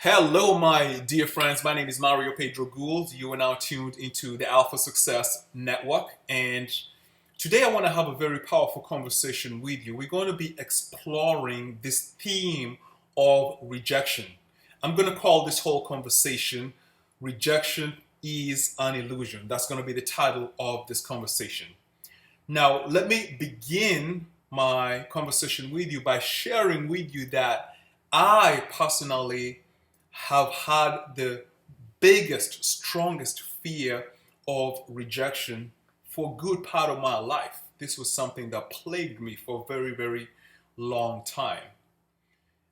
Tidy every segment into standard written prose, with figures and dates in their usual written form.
Hello, my dear friends. My name is Mario Pedro Gould. You are now tuned into the Alpha Success Network. And today I want to have a very powerful conversation with you. We're going to be exploring this theme of rejection. I'm going to call this whole conversation Rejection is an Illusion. That's going to be the title of this conversation. Now, let me begin my conversation with you by sharing with you that I personally have had the biggest, strongest fear of rejection for a good part of my life. This was something that plagued me for a very, very long time.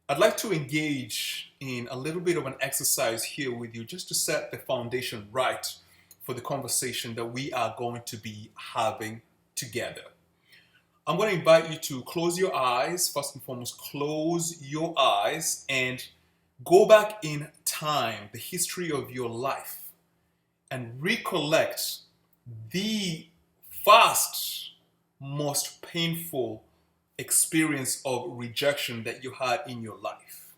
I'd like to engage in a little bit of an exercise here with you just to set the foundation right for the conversation that we are going to be having together. I'm going to invite you to close your eyes. First and foremost, close your eyes and go back in time, the history of your life, and recollect the first, most painful experience of rejection that you had in your life.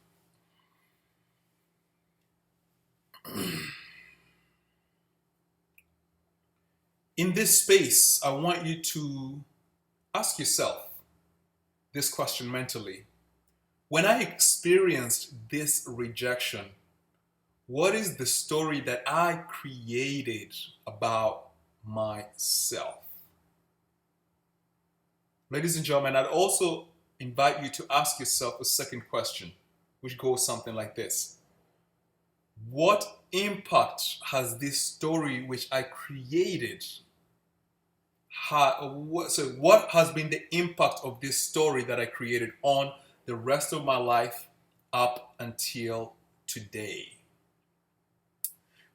In this space, I want you to ask yourself this question mentally. When I experienced this rejection, what is the story that I created about myself? Ladies and gentlemen, I'd also invite you to ask yourself a second question, which goes something like this. What impact has this story which I created what has been the impact of this story that I created on the rest of my life up until today?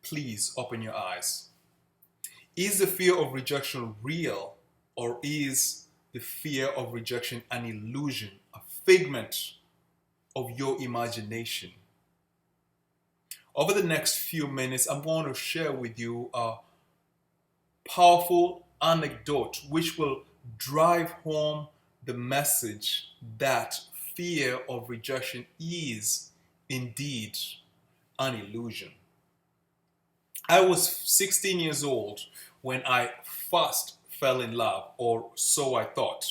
Please open your eyes. Is the fear of rejection real, or is the fear of rejection an illusion, a figment of your imagination? Over the next few minutes, I'm going to share with you a powerful anecdote which will drive home the message that fear of rejection is indeed an illusion. I was 16 years old when I first fell in love, or so I thought.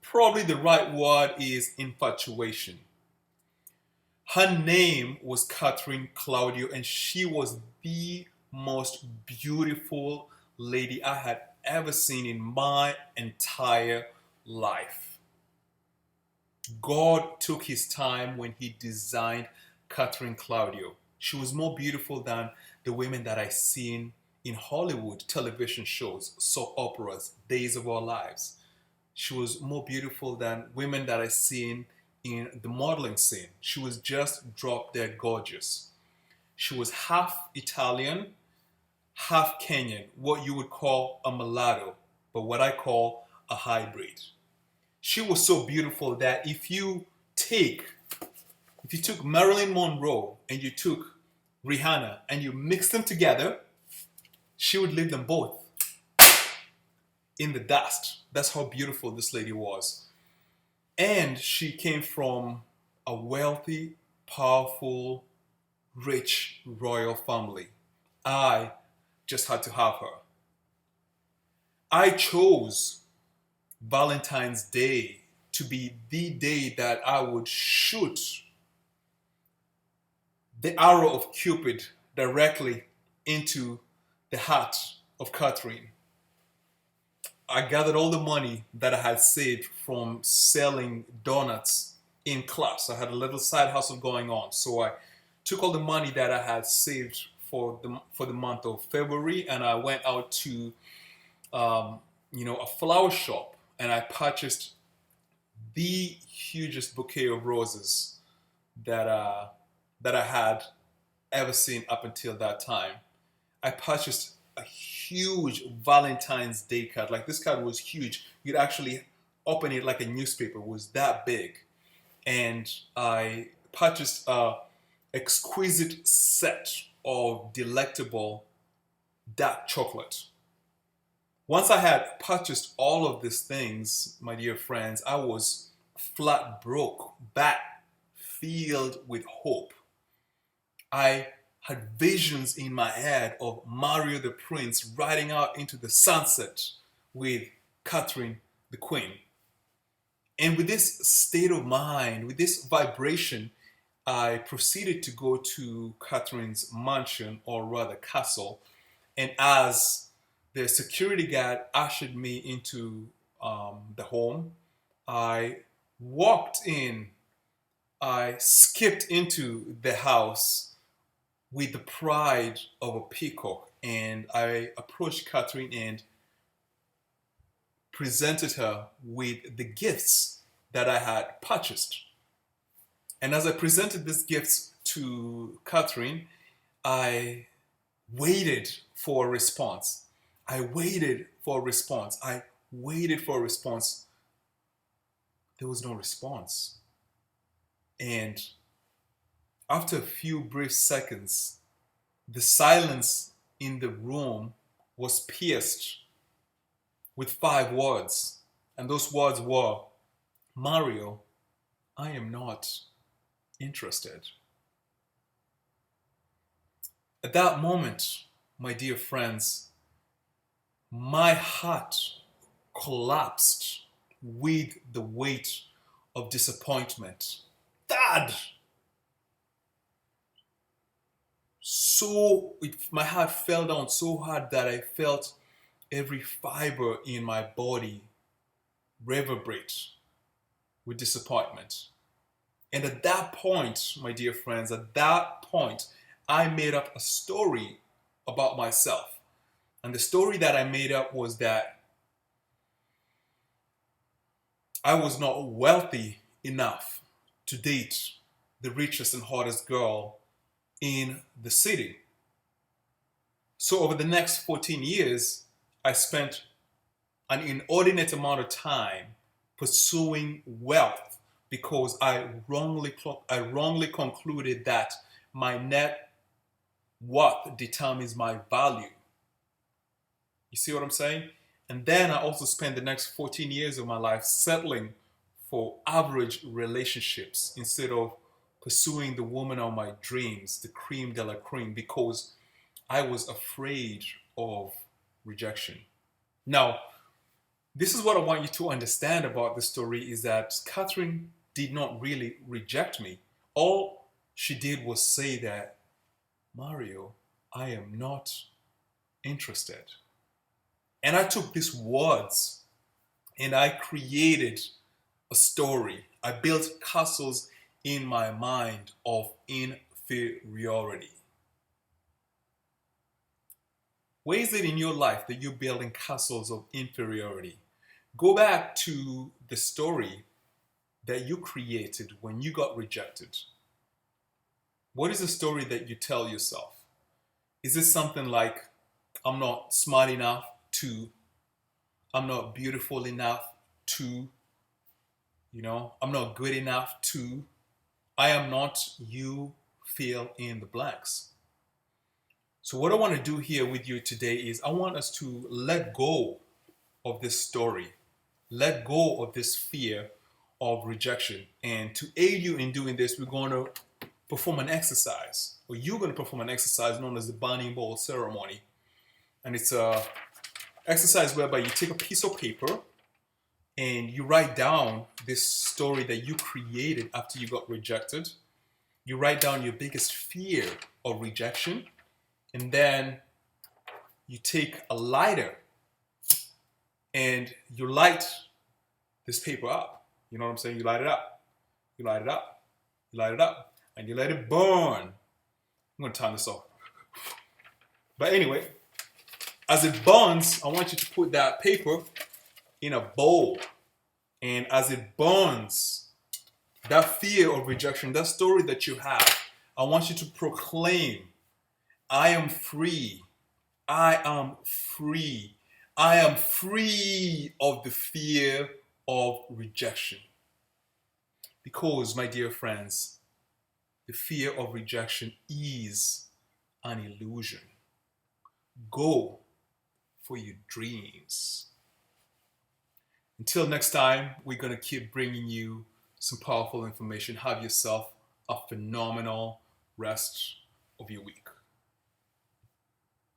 Probably the right word is infatuation. Her name was Catherine Claudio, and she was the most beautiful lady I had ever seen in my entire life. God took his time when he designed Catherine Claudio. She was more beautiful than the women that I seen in Hollywood television shows, soap operas, Days of Our Lives. She was more beautiful than women that I seen in the modeling scene. She was just drop dead gorgeous. She was half Italian, half Kenyan, what you would call a mulatto, but what I call a hybrid. She was so beautiful that if you took Marilyn Monroe and you took Rihanna and you mixed them together, she would leave them both in the dust. That's how beautiful this lady was. And she came from a wealthy, powerful, rich royal family. I just had to have her. I chose Valentine's Day to be the day that I would shoot the arrow of Cupid directly into the heart of Catherine. I gathered all the money that I had saved from selling donuts in class. I had a little side hustle going on. So I took all the money that I had saved for the month of February, and I went out to a flower shop, and I purchased the hugest bouquet of roses that I had ever seen up until that time. I purchased a huge Valentine's Day card. Like, this card was huge. You'd actually open it like a newspaper. It was that big. And I purchased a exquisite set of delectable dark chocolate. Once I had purchased all of these things, my dear friends, I was flat broke, back filled with hope. I had visions in my head of Mario the Prince riding out into the sunset with Catherine the Queen. And with this state of mind, with this vibration, I proceeded to go to Catherine's mansion, or rather castle. And as the security guard ushered me into the home, I walked in, I skipped into the house with the pride of a peacock, and I approached Catherine and presented her with the gifts that I had purchased. And as I presented these gifts to Catherine, I waited for a response. I waited for a response. I waited for a response. There was no response. And after a few brief seconds, the silence in the room was pierced with 5 words. And those words were, Mario, I am not interested. At that moment, my dear friends, my heart collapsed with the weight of disappointment. Dad! My heart fell down so hard that I felt every fiber in my body reverberate with disappointment. And at that point, my dear friends, at that point, I made up a story about myself. And the story that I made up was that I was not wealthy enough to date the richest and hottest girl in the city. So over the next 14 years, I spent an inordinate amount of time pursuing wealth because I wrongly concluded that my net worth determines my value. You see what I'm saying? And then I also spent the next 14 years of my life settling for average relationships instead of pursuing the woman of my dreams, the cream de la cream, because I was afraid of rejection. Now, this is what I want you to understand about the story is that Catherine did not really reject me. All she did was say that, Mario, I am not interested. And I took these words and I created a story. I built castles in my mind of inferiority. Where is it in your life that you're building castles of inferiority? Go back to the story that you created when you got rejected. What is the story that you tell yourself? Is it something like, I'm not smart enough to, I'm not beautiful enough to, I'm not good enough to, I am not, you fill in the blanks. So what I want to do here with you today is I want us to let go of this story, let go of this fear of rejection. And to aid you in doing this, we're going to perform an exercise, or you're going to perform an exercise known as the burning bowl ceremony. And it's a exercise whereby you take a piece of paper and you write down this story that you created after you got rejected. You write down your biggest fear of rejection, and then you take a lighter and you light this paper up. You know what I'm saying? You light it up. You light it up. You light it up. And you let it burn. I'm going to turn this off. But anyway, as it burns, I want you to put that paper in a bowl. And as it burns, that fear of rejection, that story that you have, I want you to proclaim, I am free. I am free. I am free of the fear of rejection. Because, my dear friends, the fear of rejection is an illusion. Go for your dreams. Until next time, we're going to keep bringing you some powerful information. Have yourself a phenomenal rest of your week.